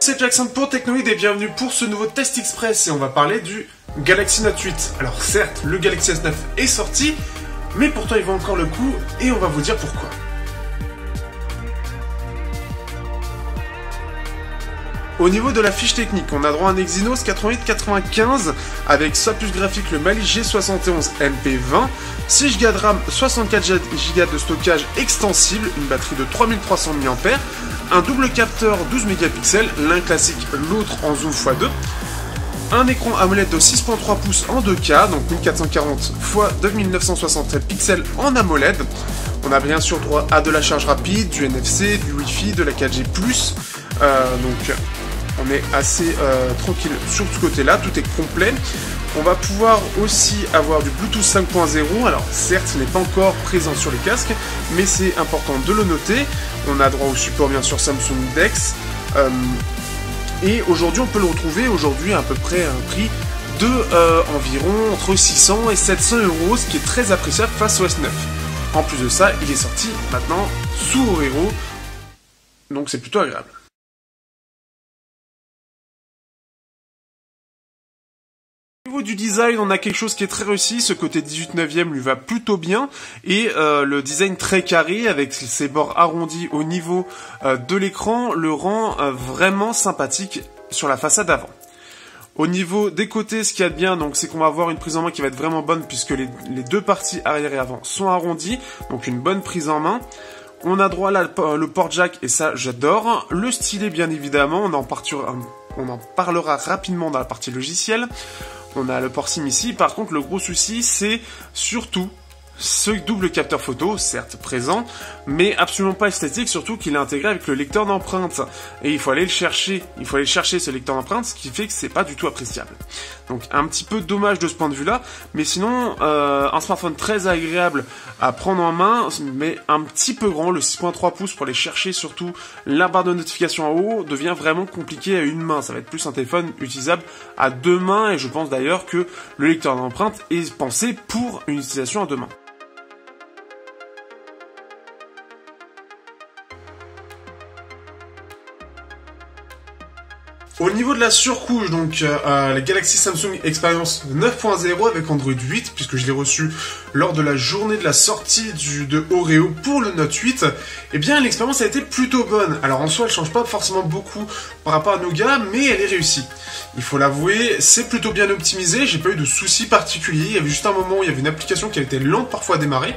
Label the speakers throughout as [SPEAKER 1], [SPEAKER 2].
[SPEAKER 1] C'est Jackson pour Technoid et bienvenue pour ce nouveau test express et on va parler du Galaxy Note 8. Alors certes, le Galaxy S9 est sorti, mais pourtant il vaut encore le coup et on va vous dire pourquoi. Au niveau de la fiche technique, on a droit à un Exynos 8895 avec soit plus graphique le Mali G71 MP20, 6 Go de RAM, 64 Go de stockage extensible, une batterie de 3300 mAh, un double capteur 12 mégapixels, l'un classique, l'autre en zoom x2, un écran AMOLED de 6.3 pouces en 2K, donc 1440 x 2967 pixels en AMOLED. On a bien sûr droit à de la charge rapide, du NFC, du Wi-Fi, de la 4G+, donc on est assez tranquille sur ce côté-là, tout est complet. On va pouvoir aussi avoir du Bluetooth 5.0, alors certes ce n'est pas encore présent sur les casques, mais c'est important de le noter. On a droit au support bien sûr Samsung DeX, et aujourd'hui on peut le retrouver aujourd'hui à peu près à un prix de environ entre 600 et 700 €, ce qui est très appréciable face au S9. En plus de ça, il est sorti maintenant sous Oreo, donc c'est plutôt agréable. Au niveau du design, on a quelque chose qui est très réussi, ce côté 18/9 lui va plutôt bien, et le design très carré avec ses bords arrondis au niveau de l'écran le rend vraiment sympathique sur la façade avant. Au niveau des côtés, ce qu'il y a de bien, donc, c'est qu'on va avoir une prise en main qui va être vraiment bonne puisque les deux parties arrière et avant sont arrondies, donc une bonne prise en main. On a droit à le port jack et ça j'adore. Le stylet bien évidemment, on en parlera rapidement dans la partie logicielle. On a le port SIM ici, par contre le gros souci c'est surtout ce double capteur photo, certes présent, mais absolument pas esthétique, surtout qu'il est intégré avec le lecteur d'empreintes. Et il faut aller le chercher, ce lecteur d'empreintes, ce qui fait que c'est pas du tout appréciable. Donc un petit peu dommage de ce point de vue-là, mais sinon, un smartphone très agréable à prendre en main, mais un petit peu grand, le 6.3 pouces pour aller chercher surtout la barre de notification en haut, devient vraiment compliqué à une main. Ça va être plus un téléphone utilisable à deux mains, et je pense d'ailleurs que le lecteur d'empreintes est pensé pour une utilisation à deux mains. Au niveau de la surcouche, donc la Galaxy Samsung Experience 9.0 avec Android 8, puisque je l'ai reçu lors de la journée de la sortie de Oreo pour le Note 8, eh bien l'expérience a été plutôt bonne. Alors en soi, elle change pas forcément beaucoup par rapport à Nougat, mais elle est réussie. Il faut l'avouer, c'est plutôt bien optimisé, j'ai pas eu de soucis particuliers, il y avait juste un moment où il y avait une application qui était lente parfois à démarrer,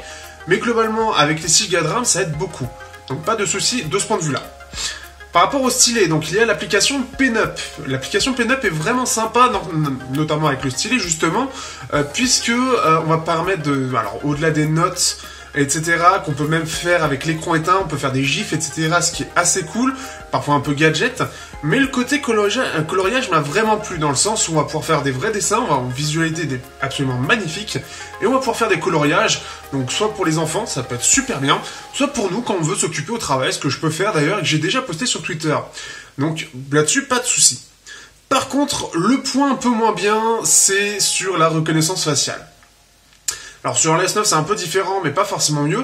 [SPEAKER 1] mais globalement, avec les 6 Go de RAM, ça aide beaucoup. Donc pas de soucis de ce point de vue-là. Par rapport au stylet, donc il y a l'application PenUp. L'application PenUp est vraiment sympa, notamment avec le stylet justement, puisque on va permettre de, alors au-delà des notes, etc., qu'on peut même faire avec l'écran éteint, on peut faire des gifs, etc., ce qui est assez cool, parfois un peu gadget, mais le côté coloriage m'a vraiment plu, dans le sens où on va pouvoir faire des vrais dessins, on va en visualité absolument magnifiques, et on va pouvoir faire des coloriages, donc soit pour les enfants, ça peut être super bien, soit pour nous quand on veut s'occuper au travail, ce que je peux faire d'ailleurs, et que j'ai déjà posté sur Twitter. Donc là-dessus, pas de souci. Par contre, le point un peu moins bien, c'est sur la reconnaissance faciale. Alors sur l'S9 c'est un peu différent, mais pas forcément mieux.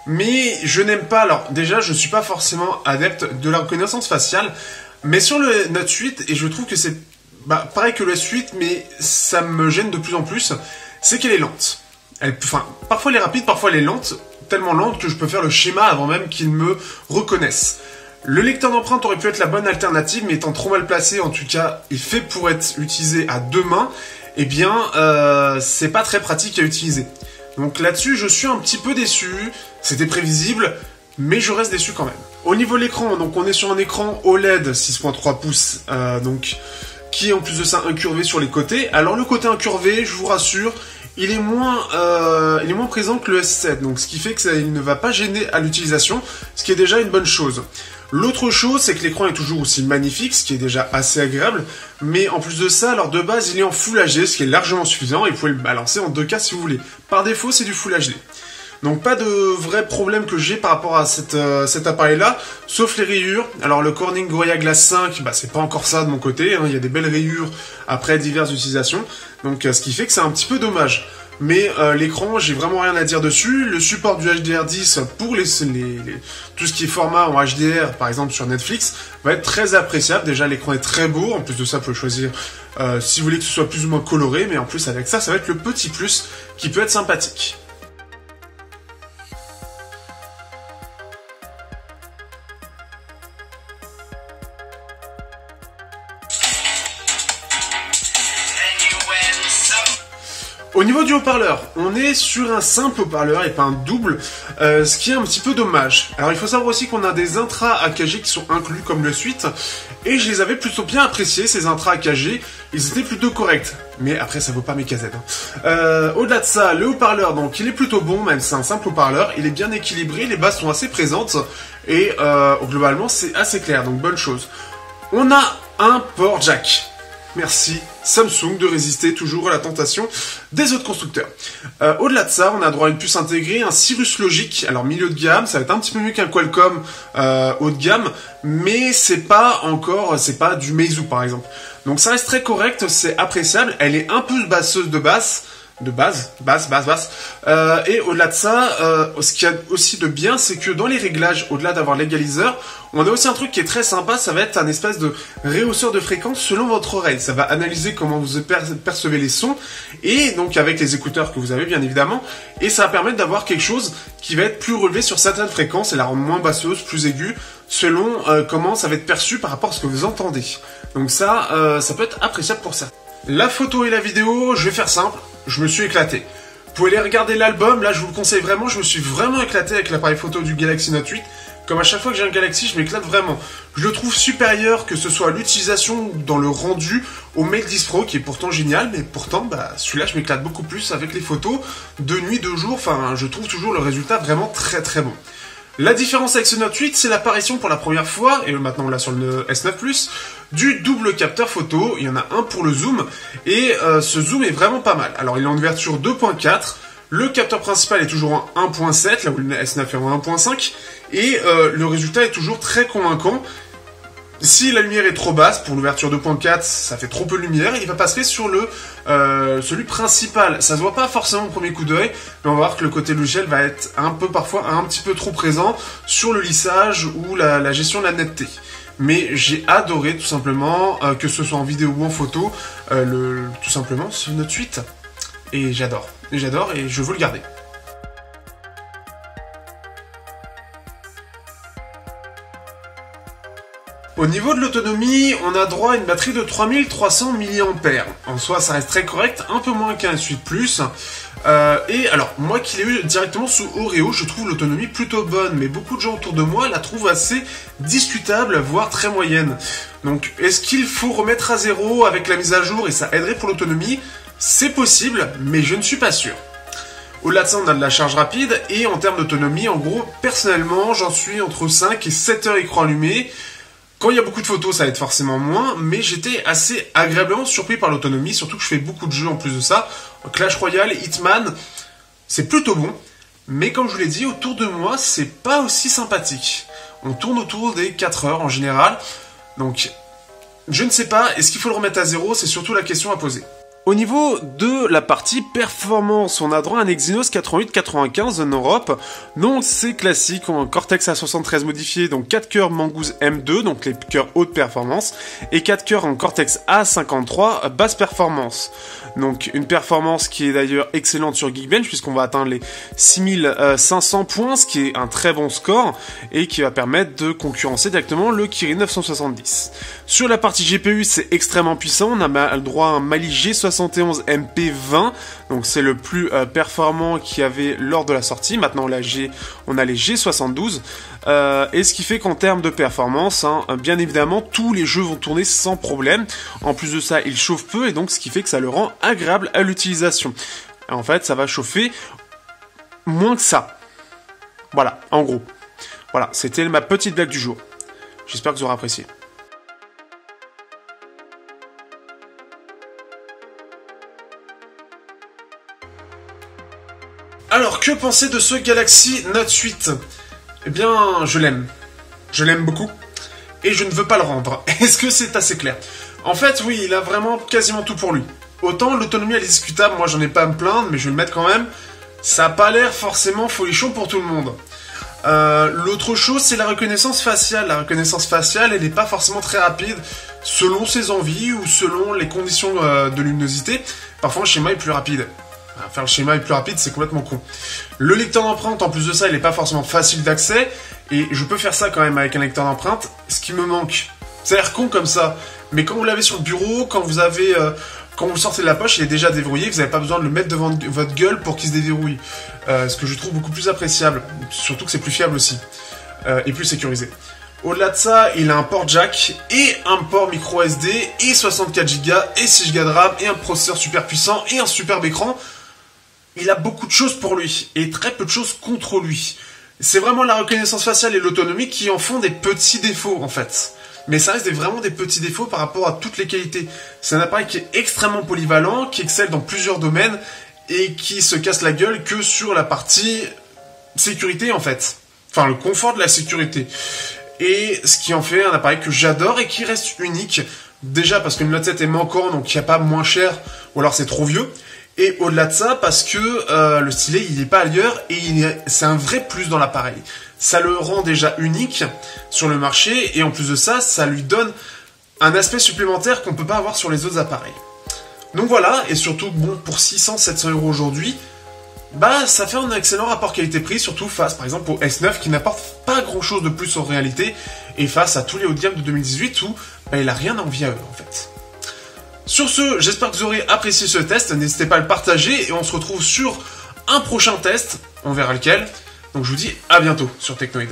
[SPEAKER 1] Mais je n'aime pas, alors déjà je suis pas forcément adepte de la reconnaissance faciale. Mais sur le Note 8, et je trouve que c'est pareil que le S8, mais ça me gêne de plus en plus, c'est qu'elle est lente. Parfois elle est rapide, parfois elle est lente, tellement lente que je peux faire le schéma avant même qu'il me reconnaisse. Le lecteur d'empreintes aurait pu être la bonne alternative, mais étant trop mal placé, en tout cas, est fait pour être utilisé à deux mains, eh bien, c'est pas très pratique à utiliser. Donc là-dessus, je suis un petit peu déçu, c'était prévisible, mais je reste déçu quand même. Au niveau de l'écran, donc on est sur un écran OLED 6.3 pouces, donc qui est en plus de ça incurvé sur les côtés. Alors le côté incurvé, je vous rassure, il est moins présent que le S7, donc ce qui fait qu'il ne va pas gêner à l'utilisation, ce qui est déjà une bonne chose. L'autre chose, c'est que l'écran est toujours aussi magnifique, ce qui est déjà assez agréable, mais en plus de ça, alors de base, il est en Full HD, ce qui est largement suffisant, et vous pouvez le balancer en 2K si vous voulez. Par défaut, c'est du Full HD. Donc pas de vrai problème que j'ai par rapport à cet appareil-là, sauf les rayures. Alors le Corning Gorilla Glass 5, c'est pas encore ça de mon côté, hein, il y a des belles rayures après diverses utilisations, donc ce qui fait que c'est un petit peu dommage. mais l'écran, j'ai vraiment rien à dire dessus. Le support du HDR10 pour tout ce qui est format en HDR, par exemple sur Netflix, va être très appréciable. Déjà, l'écran est très beau. En plus de ça, vous pouvez choisir si vous voulez que ce soit plus ou moins coloré, mais en plus avec ça, ça va être le petit plus qui peut être sympathique. Au niveau du haut-parleur, on est sur un simple haut-parleur et pas un double, ce qui est un petit peu dommage. Alors il faut savoir aussi qu'on a des intras AKG qui sont inclus comme le Suite, et je les avais plutôt bien appréciés, ces intras AKG, ils étaient plutôt corrects. Mais après ça vaut pas mes casettes. Au-delà de ça, le haut-parleur, donc il est plutôt bon, même si c'est un simple haut-parleur, il est bien équilibré, les basses sont assez présentes, et globalement c'est assez clair, donc bonne chose. On a un port jack. Merci Samsung de résister toujours à la tentation des autres constructeurs. Au-delà de ça, on a droit à une puce intégrée, un Cirrus Logic, alors milieu de gamme, ça va être un petit peu mieux qu'un Qualcomm haut de gamme, mais c'est pas du Meizu par exemple. Donc ça reste très correct, c'est appréciable, elle est un peu basseuse de base. Et au-delà de ça, ce qu'il y a aussi de bien, c'est que dans les réglages, au-delà d'avoir l'égaliseur, on a aussi un truc qui est très sympa, ça va être un espèce de réhausseur de fréquence selon votre oreille. Ça va analyser comment vous percevez les sons, et donc avec les écouteurs que vous avez bien évidemment, et ça va permettre d'avoir quelque chose qui va être plus relevé sur certaines fréquences et la rendre moins basseuse, plus aiguë, selon comment ça va être perçu par rapport à ce que vous entendez. Donc ça peut être appréciable pour certains. La photo et la vidéo, je vais faire simple. Je me suis éclaté. Vous pouvez aller regarder l'album, là je vous le conseille vraiment, je me suis vraiment éclaté avec l'appareil photo du Galaxy Note 8. Comme à chaque fois que j'ai un Galaxy, je m'éclate vraiment. Je le trouve supérieur, que ce soit à l'utilisation dans le rendu au Mate 10 Pro, qui est pourtant génial, mais pourtant, celui-là je m'éclate beaucoup plus avec les photos de nuit, de jour, enfin je trouve toujours le résultat vraiment très très bon. La différence avec ce Note 8, c'est l'apparition pour la première fois, et maintenant on l'a sur le S9 Plus, du double capteur photo. Il y en a un pour le zoom, et ce zoom est vraiment pas mal. Alors il est en ouverture 2.4, le capteur principal est toujours en 1.7, là où le S9 est en 1.5, et le résultat est toujours très convaincant. Si la lumière est trop basse, pour l'ouverture 2.4, ça fait trop peu de lumière, il va passer sur celui principal. Ça se voit pas forcément au premier coup d'œil, mais on va voir que le côté logiciel va être parfois un petit peu trop présent sur le lissage ou la gestion de la netteté. Mais j'ai adoré tout simplement, que ce soit en vidéo ou en photo, tout simplement ce Note 8. Et j'adore et je veux le garder. Au niveau de l'autonomie, on a droit à une batterie de 3300 mAh. En soi, ça reste très correct, un peu moins qu'un S8 Plus. Et alors, moi qui l'ai eu directement sous Oreo, je trouve l'autonomie plutôt bonne, mais beaucoup de gens autour de moi la trouvent assez discutable, voire très moyenne. Donc, est-ce qu'il faut remettre à zéro avec la mise à jour et ça aiderait pour l'autonomie? C'est possible, mais je ne suis pas sûr. Au-delà de ça, on a de la charge rapide, et en termes d'autonomie, en gros, personnellement, j'en suis entre 5 et 7 heures écran allumé. Quand il y a beaucoup de photos, ça va être forcément moins, mais j'étais assez agréablement surpris par l'autonomie, surtout que je fais beaucoup de jeux en plus de ça. Clash Royale, Hitman, c'est plutôt bon, mais comme je vous l'ai dit, autour de moi, c'est pas aussi sympathique. On tourne autour des 4 heures en général, donc je ne sais pas, est-ce qu'il faut le remettre à zéro? C'est surtout la question à poser. Au niveau de la partie performance, on a droit à un Exynos 8895 en Europe, donc c'est classique, en Cortex A73 modifié, donc 4 cœurs Mangouze M2, donc les cœurs haute performance, et 4 cœurs en Cortex A53 basse performance. Donc une performance qui est d'ailleurs excellente sur Geekbench, puisqu'on va atteindre les 6500 points, ce qui est un très bon score, et qui va permettre de concurrencer directement le Kirin 970. Sur la partie GPU, c'est extrêmement puissant, on a le droit à un Mali G71 MP20, donc c'est le plus performant qu'il y avait lors de la sortie. Maintenant on a les G72, et ce qui fait qu'en termes de performance, bien évidemment, tous les jeux vont tourner sans problème. En plus de ça, il chauffe peu, et donc ce qui fait que ça le rend agréable à l'utilisation. En fait, ça va chauffer moins que ça. Voilà, en gros. Voilà, c'était ma petite blague du jour. J'espère que vous aurez apprécié. Alors, que penser de ce Galaxy Note 8? Eh bien, je l'aime. Je l'aime beaucoup. Et je ne veux pas le rendre. Est-ce que c'est assez clair? En fait, oui, il a vraiment quasiment tout pour lui. Autant l'autonomie elle est discutable, moi j'en ai pas à me plaindre, mais je vais le mettre quand même. Ça a pas l'air forcément folichon pour tout le monde. L'autre chose, c'est la reconnaissance faciale. La reconnaissance faciale, elle n'est pas forcément très rapide selon ses envies ou selon les conditions de luminosité. Parfois, un schéma est plus rapide. Faire le schéma est plus rapide, c'est complètement con. Le lecteur d'empreinte, en plus de ça, il n'est pas forcément facile d'accès. Et je peux faire ça quand même avec un lecteur d'empreinte. Ce qui me manque, ça a l'air con comme ça, mais quand vous l'avez sur le bureau, quand vous le sortez de la poche, il est déjà déverrouillé, vous n'avez pas besoin de le mettre devant votre gueule pour qu'il se déverrouille. Ce que je trouve beaucoup plus appréciable, surtout que c'est plus fiable aussi, et plus sécurisé. Au-delà de ça, il a un port jack, et un port micro SD, et 64 Go, et 6 Go de RAM, et un processeur super puissant, et un superbe écran. Il a beaucoup de choses pour lui, et très peu de choses contre lui. C'est vraiment la reconnaissance faciale et l'autonomie qui en font des petits défauts, en fait. Mais ça reste vraiment des petits défauts par rapport à toutes les qualités. C'est un appareil qui est extrêmement polyvalent, qui excelle dans plusieurs domaines, et qui se casse la gueule que sur la partie sécurité, en fait. Enfin, le confort de la sécurité. Et ce qui en fait un appareil que j'adore et qui reste unique. Déjà parce que le Note 7 est manquant, donc il n'y a pas moins cher, ou alors c'est trop vieux. Et au-delà de ça, parce que le stylet, il n'est pas ailleurs, et c'est un vrai plus dans l'appareil. Ça le rend déjà unique sur le marché, et en plus de ça, ça lui donne un aspect supplémentaire qu'on ne peut pas avoir sur les autres appareils. Donc voilà, et surtout, bon, pour 600-700 € aujourd'hui, bah ça fait un excellent rapport qualité-prix, surtout face par exemple au S9 qui n'apporte pas grand-chose de plus en réalité, et face à tous les hauts de gamme de 2018 où bah, il n'a rien à envier à eux en fait. Sur ce, j'espère que vous aurez apprécié ce test, n'hésitez pas à le partager, et on se retrouve sur un prochain test, on verra lequel. Donc je vous dis à bientôt sur Technoid.